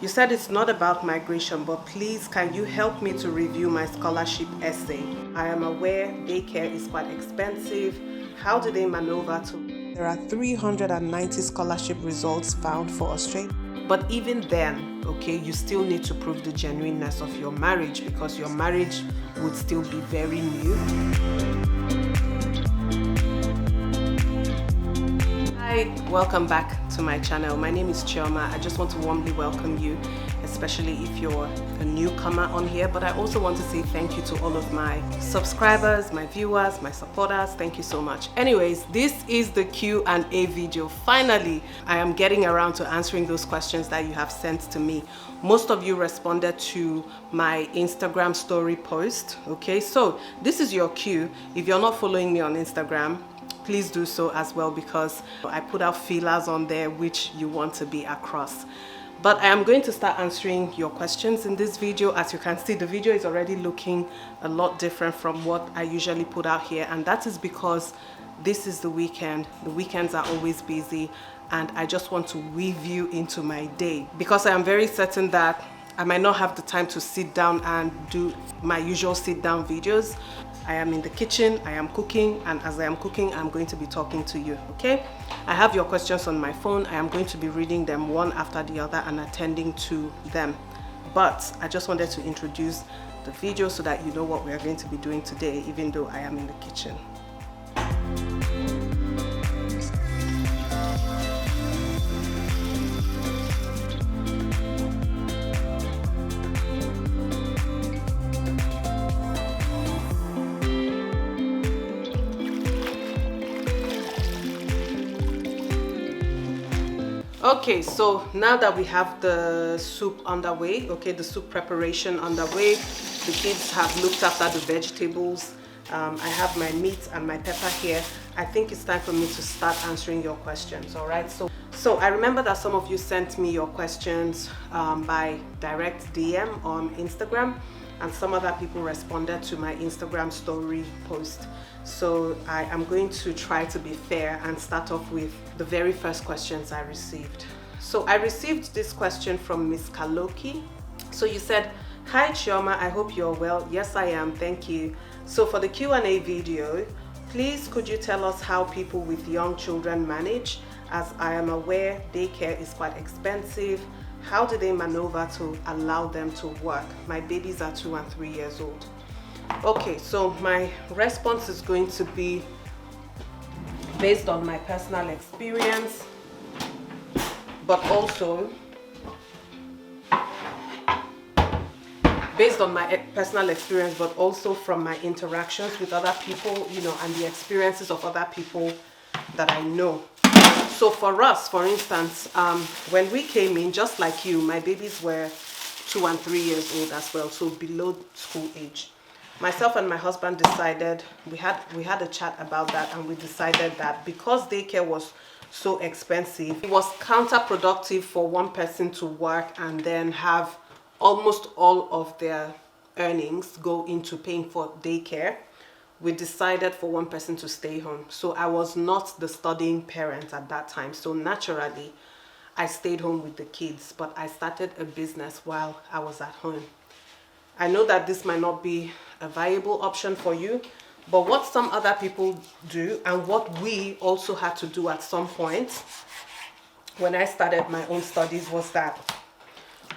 You said it's not about migration, but please can you help me to review my scholarship essay? I am aware daycare is quite expensive. How do they maneuver to? There are 390 scholarship results found for Australia. But even then, okay, you still need to prove the genuineness of your marriage because your marriage would still be very new. Hi, welcome back to my channel. My name is Chioma. I just want to warmly welcome you, especially if you're a newcomer on here, but I also want to say thank you to all of my subscribers, my viewers, my supporters. Thank you so much. Anyways, this is the Q&A video. Finally, I am getting around to answering those questions that you have sent to me. Most of you responded to my Instagram story post. Okay, so this is your cue. If you're not following me on Instagram, please do so as well because I put out feelers on there which you want to be across. But I am going to start answering your questions in this video. As you can see, the video is already looking a lot different from what I usually put out here, and that is because this is the weekend. The weekends are always busy and I just want to weave you into my day because I am very certain that I might not have the time to sit down and do my usual sit down videos. I am in the kitchen, I am cooking, and as I am cooking, I'm going to be talking to you, okay? I have your questions on my phone. I am going to be reading them one after the other and attending to them. But I just wanted to introduce the video so that you know what we are going to be doing today, even though I am in the kitchen. Okay, so now that we have the soup underway, okay, the soup preparation underway, the kids have looked after the vegetables, I have my meat and my pepper here. I think it's time for me to start answering your questions, all right? So I remember that some of you sent me your questions by direct DM on Instagram, and some other people responded to my Instagram story post. So I am going to try to be fair and start off with the very first questions I received. So I received this question from Miss Kaloki. So you said, "Hi Chioma, I hope you're well." Yes, I am, thank you. So for the Q&A video, please could you tell us how people with young children manage? As I am aware, daycare is quite expensive. How do they maneuver to allow them to work? My babies are 2 and 3 years old. Okay, so my response is going to be based on my personal experience, but also from my interactions with other people, you know, and the experiences of other people that I know. So for us, for instance, when we came in, just like you, my babies were 2 and 3 years old as well, so below school age. Myself and my husband decided, we had a chat about that, and we decided that because daycare was so expensive, it was counterproductive for one person to work and then have almost all of their earnings go into paying for daycare. We decided for one person to stay home. So I was not the studying parent at that time. So naturally, I stayed home with the kids, but I started a business while I was at home. I know that this might not be a viable option for you, but what some other people do and what we also had to do at some point when I started my own studies was that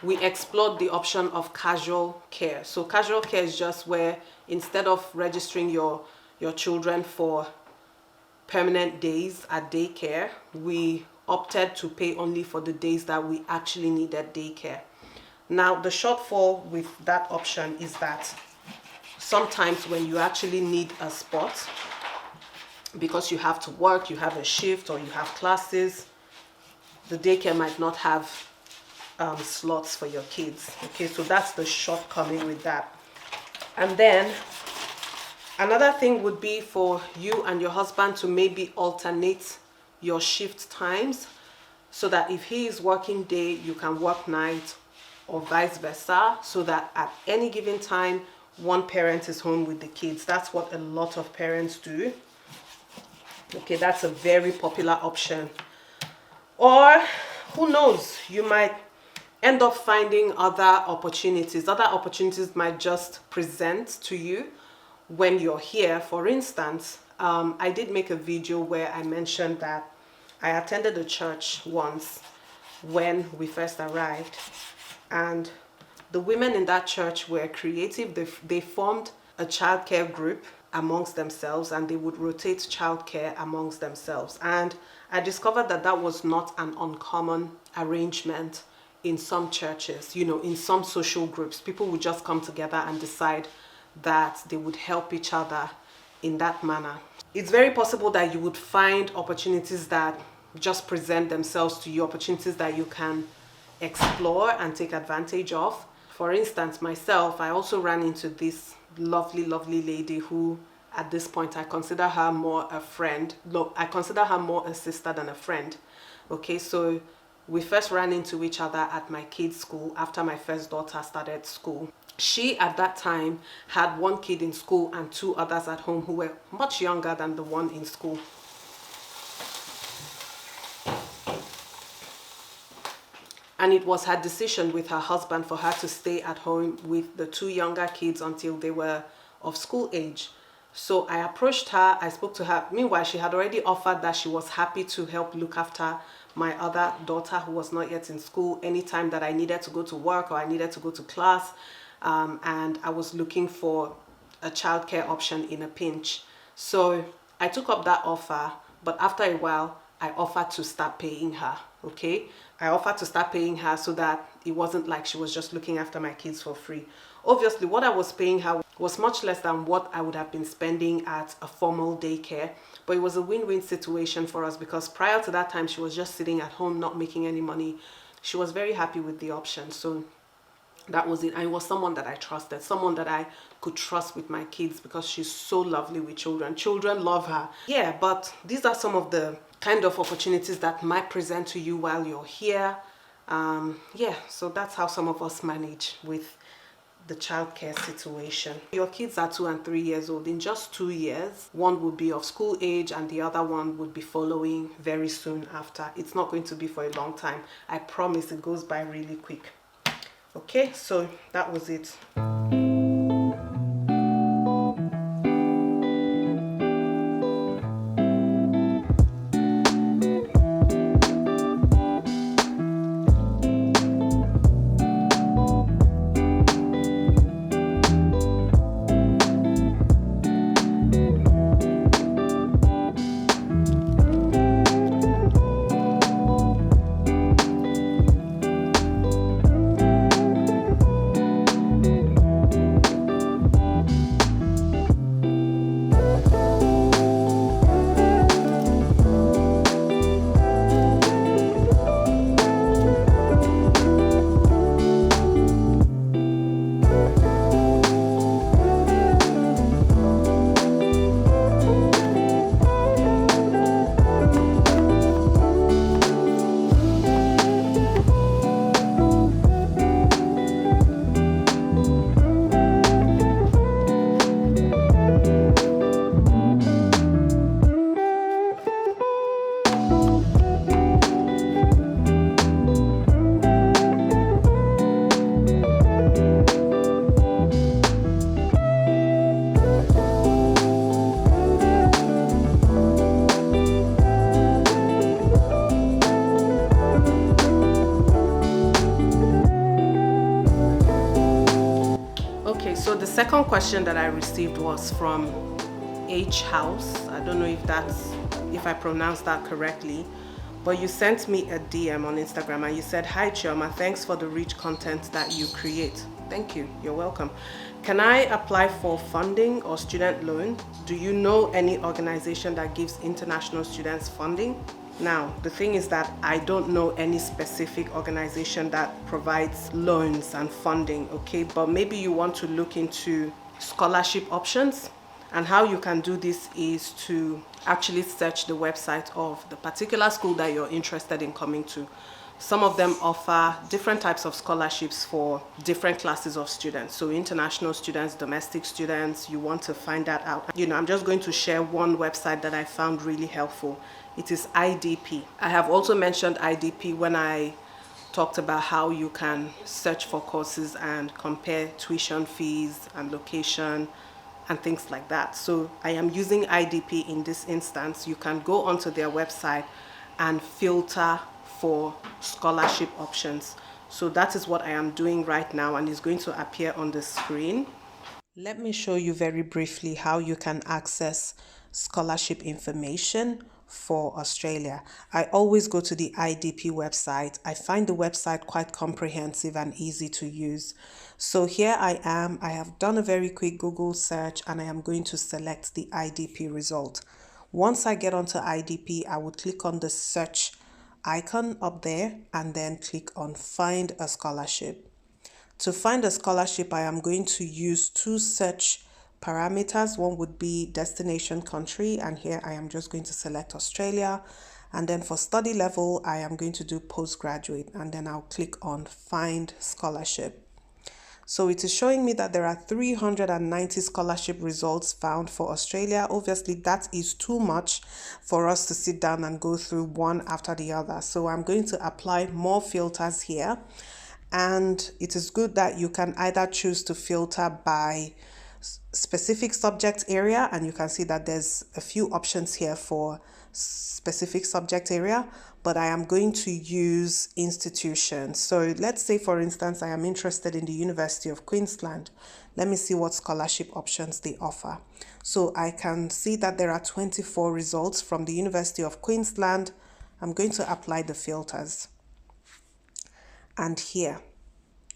we explored the option of casual care. So casual care is just where instead of registering your children for permanent days at daycare, we opted to pay only for the days that we actually needed daycare. Now, the shortfall with that option is that sometimes when you actually need a spot, because you have to work, you have a shift, or you have classes, the daycare might not have slots for your kids. Okay, so that's the shortcoming with that. And then another thing would be for you and your husband to maybe alternate your shift times so that if he is working day, you can work night, or vice versa, so that at any given time one parent is home with the kids. That's what a lot of parents do. Okay, that's a very popular option. Or who knows, you might end up finding other opportunities. Other opportunities might just present to you when you're here. For instance, I did make a video where I mentioned that I attended a church once when we first arrived, and the women in that church were creative. They formed a childcare group amongst themselves, and they would rotate childcare amongst themselves. And I discovered that that was not an uncommon arrangement in some churches. You know, in some social groups, people would just come together and decide that they would help each other in that manner. It's very possible that you would find opportunities that just present themselves to you, opportunities that you can explore and take advantage of. For instance, myself, I also ran into this lovely lady who, at this point, I consider her more a friend. Look, I consider her more a sister than a friend. Okay, so we first ran into each other at my kids' school after my first daughter started school. She, at that time, had one kid in school and two others at home who were much younger than the one in school. And it was her decision with her husband for her to stay at home with the two younger kids until they were of school age. So I approached her, I spoke to her. Meanwhile, she had already offered that she was happy to help look after my other daughter who was not yet in school anytime that I needed to go to work or I needed to go to class. And I was looking for a childcare option in a pinch. So I took up that offer, but after a while, I offered to start paying her, okay? I offered to start paying her so that it wasn't like she was just looking after my kids for free. Obviously, what I was paying her was much less than what I would have been spending at a formal daycare, but it was a win-win situation for us because prior to that time, she was just sitting at home, not making any money. She was very happy with the option, so that was it. And it was someone that I trusted, someone that I could trust with my kids because she's so lovely with children. Children love her. Yeah, but these are some of the kind of opportunities that might present to you while you're here. Yeah, so that's how some of us manage with the childcare situation. Your kids are 2 and 3 years old. In just 2 years, one would be of school age and the other one would be following very soon after. It's not going to be for a long time. I promise it goes by really quick. Okay, so that was it. So the second question that I received was from H House. I don't know if I pronounced that correctly, but you sent me a DM on Instagram and you said, "Hi Chioma, thanks for the rich content that you create." Thank you, you're welcome. Can I apply for funding or student loan? Do you know any organization that gives international students funding? Now, the thing is that I don't know any specific organization that provides loans and funding, okay? But maybe you want to look into scholarship options. And how you can do this is to actually search the website of the particular school that you're interested in coming to. Some of them offer different types of scholarships for different classes of students. So international students, domestic students, you want to find that out. You know, I'm just going to share one website that I found really helpful. It is IDP. I have also mentioned IDP when I talked about how you can search for courses and compare tuition fees and location and things like that. So I am using IDP in this instance. You can go onto their website and filter for scholarship options. So that is what I am doing right now, and it's going to appear on the screen. Let me show you very briefly how you can access scholarship information for Australia. I always go to the IDP website. I find the website quite comprehensive and easy to use. So here I am. I have done a very quick Google search and I am going to select the IDP result. Once I get onto IDP, I would click on the search icon up there and then click on find a scholarship. To find a scholarship, I am going to use two search parameters. One would be destination country, and here I am just going to select Australia. And then for study level, I am going to do postgraduate, and then I'll click on find scholarship. So it is showing me that there are 390 scholarship results found for Australia. Obviously, that is too much for us to sit down and go through one after the other. So I'm going to apply more filters here. And it is good that you can either choose to filter by specific subject area, and you can see that there's a few options here for specific subject area, but I am going to use institution. So let's say, for instance, I am interested in the University of Queensland. Let me see what scholarship options they offer. So I can see that there are 24 results from the University of Queensland. I'm going to apply the filters. And here,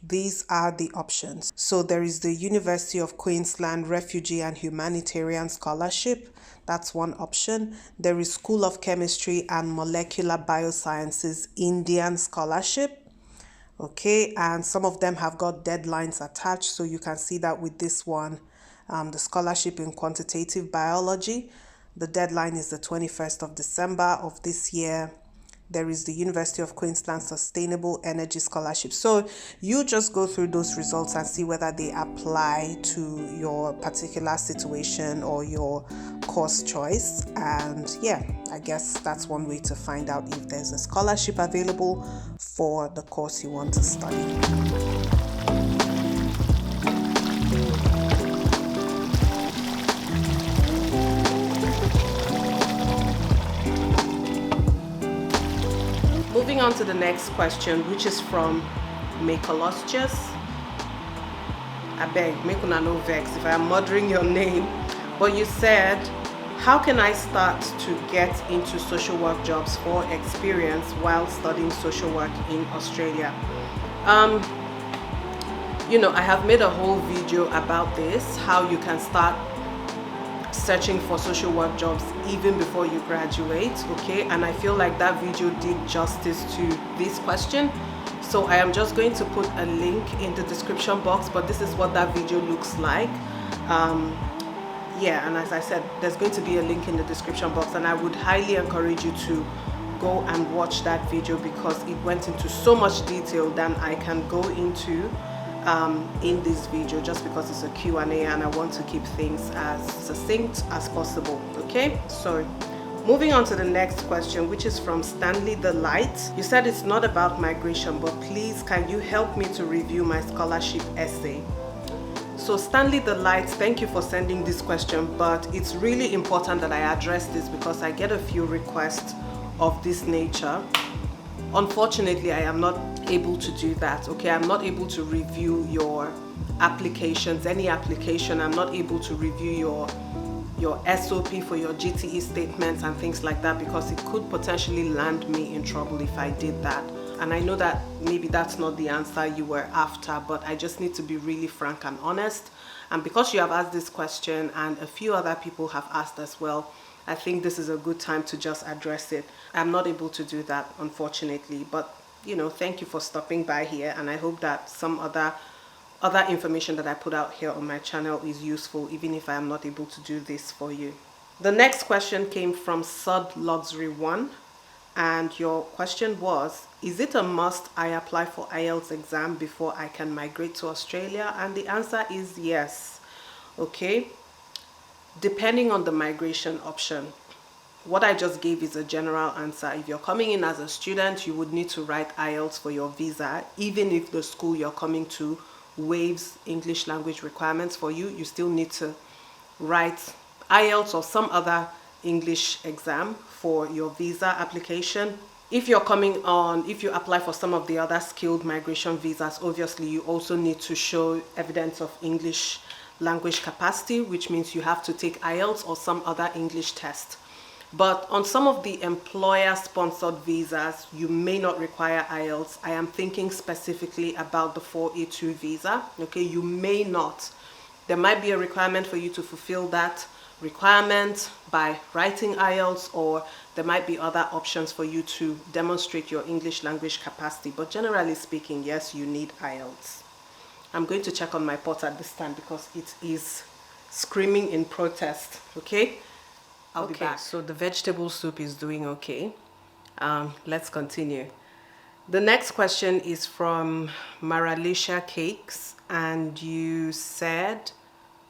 these are the options. So there is the University of Queensland Refugee and Humanitarian Scholarship. That's one option. There is School of Chemistry and Molecular Biosciences Indian Scholarship. Okay, and some of them have got deadlines attached. So you can see that with this one, the scholarship in quantitative biology, the deadline is the 21st of December of this year. There is the University of Queensland Sustainable Energy Scholarship. So you just go through those results and see whether they apply to your particular situation or your course choice. And yeah, I guess that's one way to find out if there's a scholarship available for the course you want to study. Moving on to the next question, which is from Macolostius. I beg, make una no vex if I am murdering your name. But you said, how can I start to get into social work jobs for experience while studying social work in Australia? I have made a whole video about this, how you can start searching for social work jobs even before you graduate, okay? And I feel like that video did justice to this question. So I am just going to put a link in the description box, but this is what that video looks like. Yeah, and as I said, there's going to be a link in the description box, and I would highly encourage you to go and watch that video because it went into so much detail than I can go into in this video, just because it's a Q&A and I want to keep things as succinct as possible. Okay, so moving on to the next question, which is from Stanley the Light. You said it's not about migration, but please can you help me to review my scholarship essay? So Stanley the Light, thank you for sending this question, but it's really important that I address this because I get a few requests of this nature. Unfortunately, I am not able to do that, okay? I'm not able to review your applications, any application. I'm not able to review your SOP for your GTE statements and things like that because it could potentially land me in trouble if I did that. And I know that maybe that's not the answer you were after, but I just need to be really frank and honest. And because you have asked this question and a few other people have asked as well, I think this is a good time to just address it. I'm not able to do that, unfortunately, but thank you for stopping by here, and I hope that some other information that I put out here on my channel is useful, even if I am not able to do this for you. The next question came from Sud Luxury 1, and your question was, is it a must I apply for Ielts exam before I can migrate to Australia? And the answer is yes. Okay, depending on the migration option. what I just gave is a general answer. If you're coming in as a student, you would need to write IELTS for your visa. Even if the school you're coming to waives English language requirements for you, you still need to write IELTS or some other English exam for your visa application. If you're if you apply for some of the other skilled migration visas, obviously you also need to show evidence of English language capacity, which means you have to take IELTS or some other English test. But on some of the employer-sponsored visas, you may not require IELTS. I am thinking specifically about the 482 visa. Okay, you may not. There might be a requirement for you to fulfill that requirement by writing IELTS, or there might be other options for you to demonstrate your English language capacity. But generally speaking, yes, you need IELTS. I'm going to check on my pot at this time because it is screaming in protest. Okay, I'll be back. So the vegetable soup is doing okay. Let's continue. The next question is from Maralisha Cakes, and you said,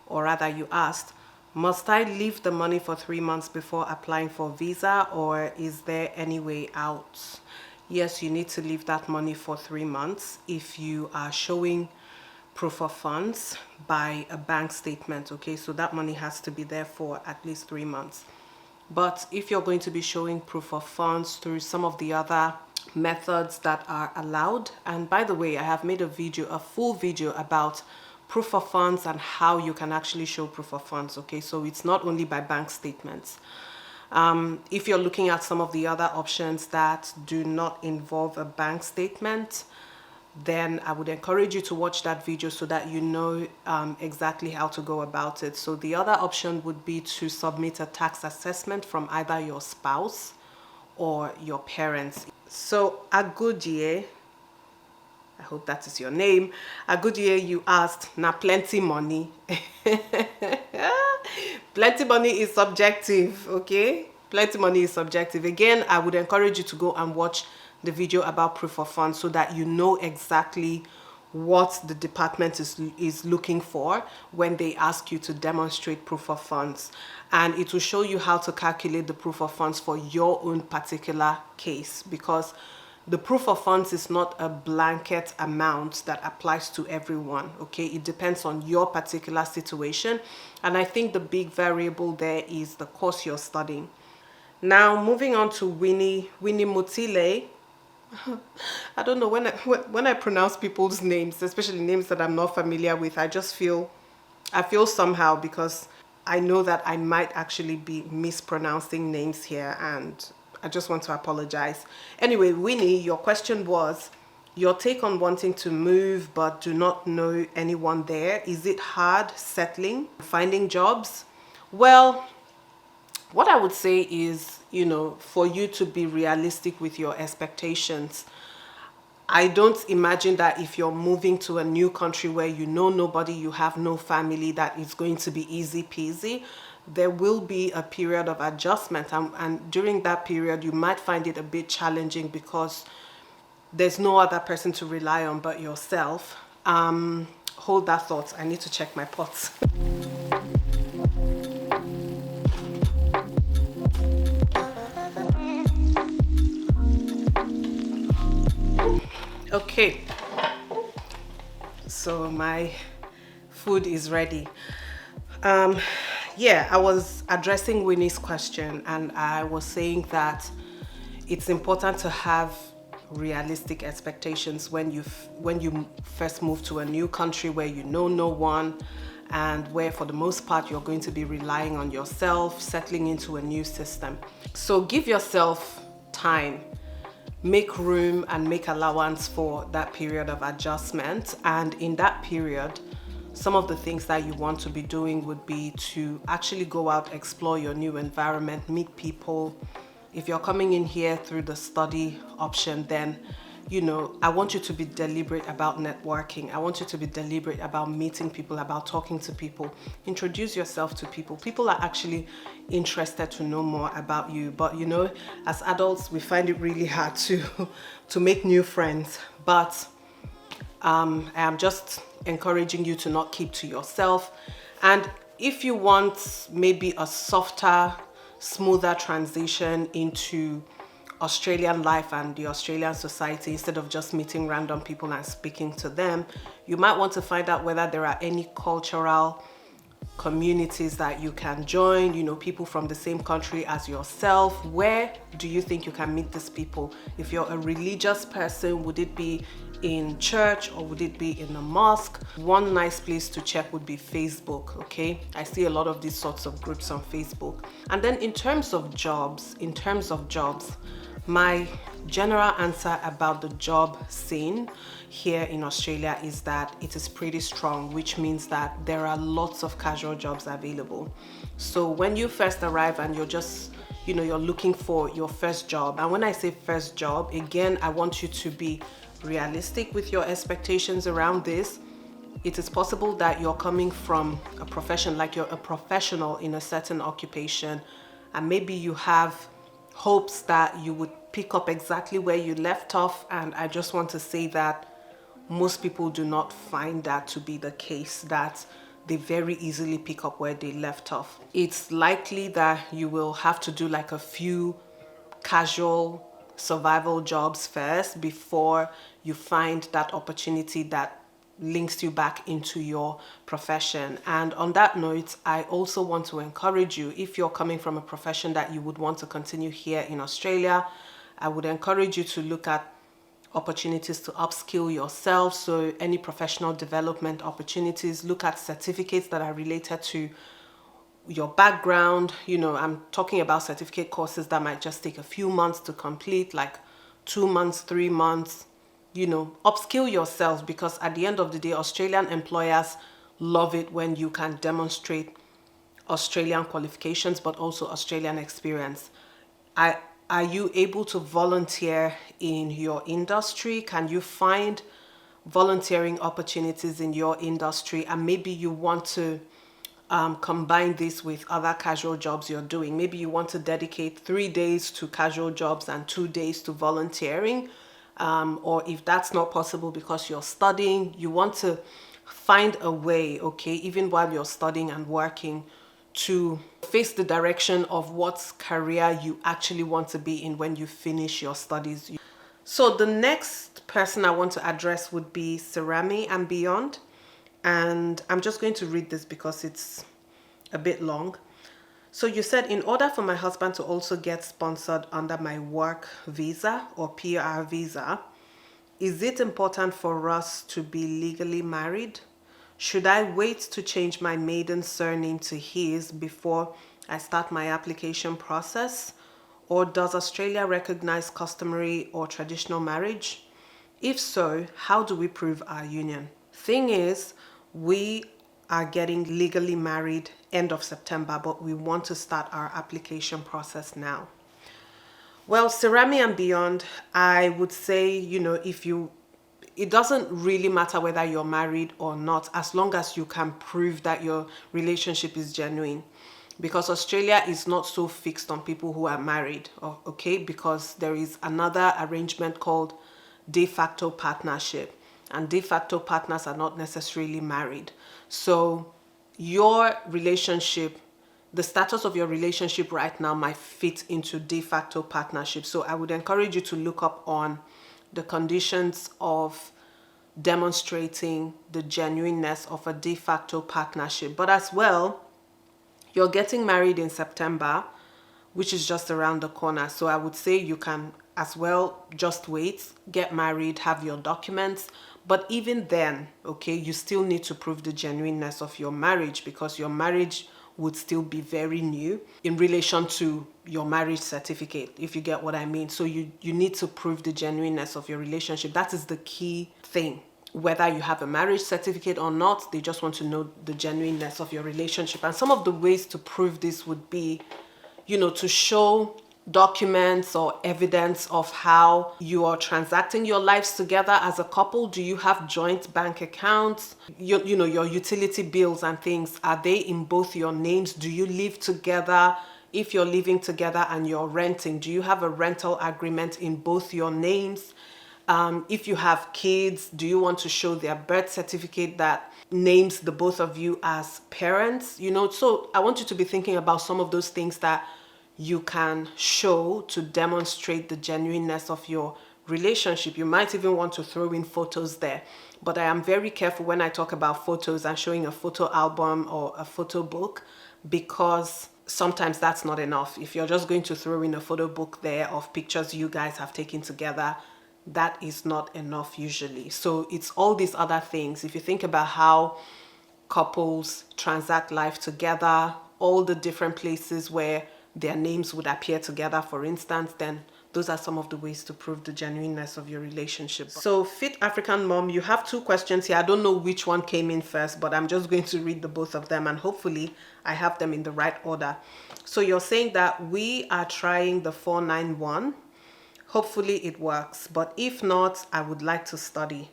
or rather you asked, must I leave the money for 3 months before applying for visa, or is there any way out? Yes, you need to leave that money for 3 months if you are showing proof of funds by a bank statement. Okay, so that money has to be there for at least 3 months. But if you're going to be showing proof of funds through some of the other methods that are allowed, and by the way, I have made a full video about proof of funds and how you can actually show proof of funds. Okay, so it's not only by bank statements. If you're looking at some of the other options that do not involve a bank statement, then I would encourage you to watch that video so that you know exactly how to go about it. So the other option would be to submit a tax assessment from either your spouse or your parents. So Agudie, I hope that is your name. Agudie, you asked, na plenty money. Plenty money is subjective, okay? Plenty money is subjective. Again, I would encourage you to go and watch the video about proof of funds so that you know exactly what the department is looking for when they ask you to demonstrate proof of funds. And it will show you how to calculate the proof of funds for your own particular case, because the proof of funds is not a blanket amount that applies to everyone. Okay, it depends on your particular situation, and I think the big variable there is the course you're studying. Now moving on to Winnie Mutile. I don't know, when I pronounce people's names, especially names that I'm not familiar with, I feel somehow, because I know that I might actually be mispronouncing names here, and I just want to apologize. Anyway, Winnie, your question was your take on wanting to move but do not know anyone there. Is it hard settling, finding jobs? Well, what I would say is, for you to be realistic with your expectations. I don't imagine that if you're moving to a new country where you know nobody, you have no family, that it's going to be easy peasy. There will be a period of adjustment, and during that period you might find it a bit challenging because there's no other person to rely on but yourself. Hold that thought. I need to check my pots. Okay, so my food is ready. Yeah, I was addressing Winnie's question, and I was saying that it's important to have realistic expectations when you first move to a new country where you know no one, and where for the most part you're going to be relying on yourself, settling into a new system. So give yourself time. Make room and make allowance for that period of adjustment. And in that period, some of the things that you want to be doing would be to actually go out, explore your new environment, meet people. If you're coming in here through the study option, then I want you to be deliberate about networking. I want you to be deliberate about meeting people, about talking to people. Introduce yourself to people. People are actually interested to know more about you. But as adults, we find it really hard to make new friends. But I am just encouraging you to not keep to yourself. And if you want maybe a softer smoother transition into Australian life and the Australian society, instead of just meeting random people and speaking to them, you might want to find out whether there are any cultural communities that you can join, people from the same country as yourself. Where do you think you can meet these people? If you're a religious person, would it be in church or would it be in a mosque? One nice place to check would be Facebook, okay? I see a lot of these sorts of groups on Facebook. And then in terms of jobs, my general answer about the job scene here in Australia is that it is pretty strong, which means that there are lots of casual jobs available. So when you first arrive and you're just, you're looking for your first job, and when I say first job, again, I want you to be realistic with your expectations around this. It is possible that you're coming from a profession, like you're a professional in a certain occupation, and maybe you have hopes that you would pick up exactly where you left off. And I just want to say that most people do not find that to be the case, that they very easily pick up where they left off. It's likely that you will have to do like a few casual survival jobs first before you find that opportunity that links you back into your profession. And on that note, I also want to encourage you, if you're coming from a profession that you would want to continue here in Australia, I would encourage you to look at opportunities to upskill yourself. So any professional development opportunities, look at certificates that are related to your background. I'm talking about certificate courses that might just take a few months to complete, like 2 months, 3 months. Upskill yourself, because at the end of the day, Australian employers love it when you can demonstrate Australian qualifications, but also Australian experience. Are you able to volunteer in your industry? Can you find volunteering opportunities in your industry? And maybe you want to combine this with other casual jobs you're doing. Maybe you want to dedicate 3 days to casual jobs and 2 days to volunteering. Or if that's not possible because you're studying, you want to find a way, okay, even while you're studying and working, to face the direction of what career you actually want to be in when you finish your studies. So the next person I want to address would be Surname and beyond. And I'm just going to read this because it's a bit long. So you said, in order for my husband to also get sponsored under my work visa or PR visa, is it important for us to be legally married? Should I wait to change my maiden surname to his before I start my application process? Or does Australia recognize customary or traditional marriage? If so, how do we prove our union? Thing is, we are getting legally married end of September, but we want to start our application process now. Well, Surname and beyond, I would say, it doesn't really matter whether you're married or not, as long as you can prove that your relationship is genuine. Because Australia is not so fixed on people who are married, okay? Because there is another arrangement called de facto partnership, and de facto partners are not necessarily married. So your relationship, the status of your relationship right now might fit into de facto partnership. So I would encourage you to look up on the conditions of demonstrating the genuineness of a de facto partnership. But as well, you're getting married in September, which is just around the corner. So I would say you can as well just wait, get married, have your documents. But even then, okay, you still need to prove the genuineness of your marriage, because your marriage would still be very new in relation to your marriage certificate, if you get what I mean. So you need to prove the genuineness of your relationship. That is the key thing. Whether you have a marriage certificate or not, they just want to know the genuineness of your relationship. And some of the ways to prove this would be, to show documents or evidence of how you are transacting your lives together as a couple. Do you have joint bank accounts? Your utility bills and things, are they in both your names? Do you live together? If you're living together and you're renting, do you have a rental agreement in both your names? If you have kids, do you want to show their birth certificate that names the both of you as parents? So I want you to be thinking about some of those things that you can show to demonstrate the genuineness of your relationship. You might even want to throw in photos there. But I am very careful when I talk about photos and showing a photo album or a photo book, because sometimes that's not enough. If you're just going to throw in a photo book there of pictures you guys have taken together, that is not enough usually. So it's all these other things. If you think about how couples transact life together, all the different places where their names would appear together, for instance, then those are some of the ways to prove the genuineness of your relationship. So Fit African Mom, you have two questions here. I don't know which one came in first, but I'm just going to read the both of them and hopefully I have them in the right order. So you're saying that we are trying the 491. Hopefully it works, but if not, I would like to study.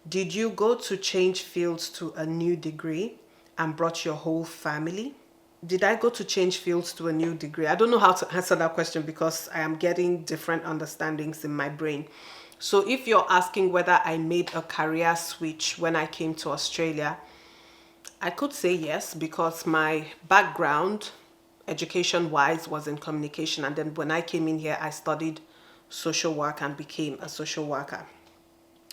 Did you go to change fields to a new degree and brought your whole family? Did I go to change fields to a new degree? I don't know how to answer that question because I am getting different understandings in my brain. So if you're asking whether I made a career switch when I came to Australia, I could say yes, because my background, education-wise, was in communication. And then when I came in here, I studied social work and became a social worker.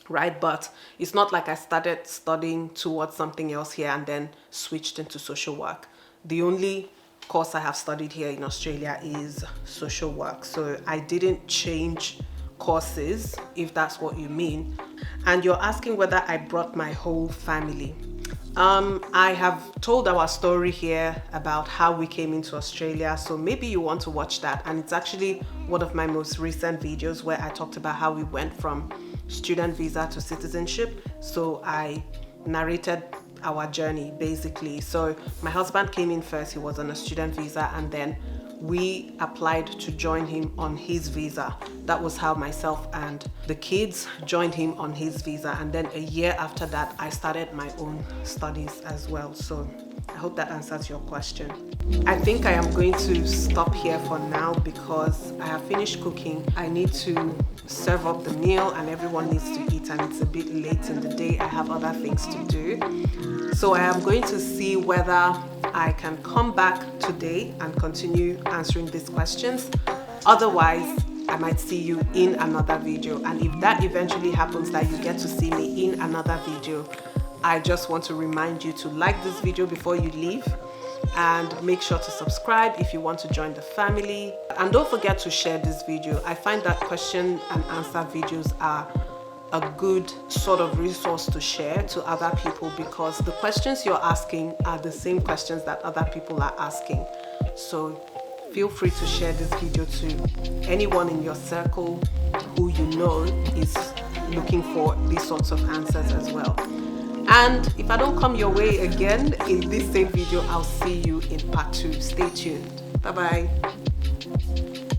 Right? But it's not like I started studying towards something else here and then switched into social work. The only course I have studied here in Australia is social work. So I didn't change courses, if that's what you mean. And you're asking whether I brought my whole family. I have told our story here about how we came into Australia, so maybe you want to watch that. And it's actually one of my most recent videos where I talked about how we went from student visa to citizenship. So I narrated our journey basically. So my husband came in first, he was on a student visa, and then we applied to join him on his visa. That was how myself and the kids joined him on his visa, and then a year after that I started my own studies as well. So I hope that answers your question. I think I am going to stop here for now because I have finished cooking. I need to serve up the meal and everyone needs to eat, and it's a bit late in the day. I have other things to do. So I am going to see whether I can come back today and continue answering these questions. Otherwise, I might see you in another video. And if that eventually happens, that you get to see me in another video, I just want to remind you to like this video before you leave, and make sure to subscribe if you want to join the family. And don't forget to share this video. I find that question and answer videos are a good sort of resource to share to other people, because the questions you're asking are the same questions that other people are asking. So feel free to share this video to anyone in your circle who you know is looking for these sorts of answers as well. And if I don't come your way again in this same video, I'll see you in part 2. Stay tuned. Bye bye.